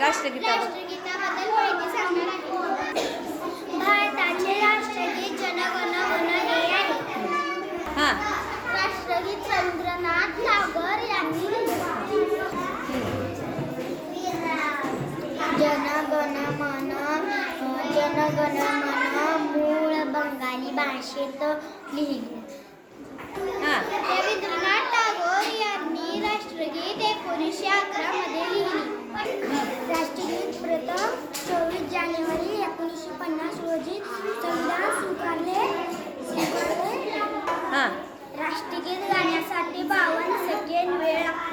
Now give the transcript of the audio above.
राष्ट्रगीताबद्दल माहिती सांगणार आहे. भारताचे राष्ट्रगीत जन गण मन हे आहे. हां राष्ट्रगीत रवींद्रनाथ टागोर यांनी जन गण मन मूळ बंगाली भाषेत लिहिले. हां रवींद्रनाथ टागोर यांनी राष्ट्रगीत 1911 मध्ये लिहिली. राष्ट्रगीत प्रथम 24 जानेवारी 1950 रोजी संविधान स्वीकारले. हां राष्ट्रगीत गाण्यासाठी 52 सेकंद वेळ लागतो.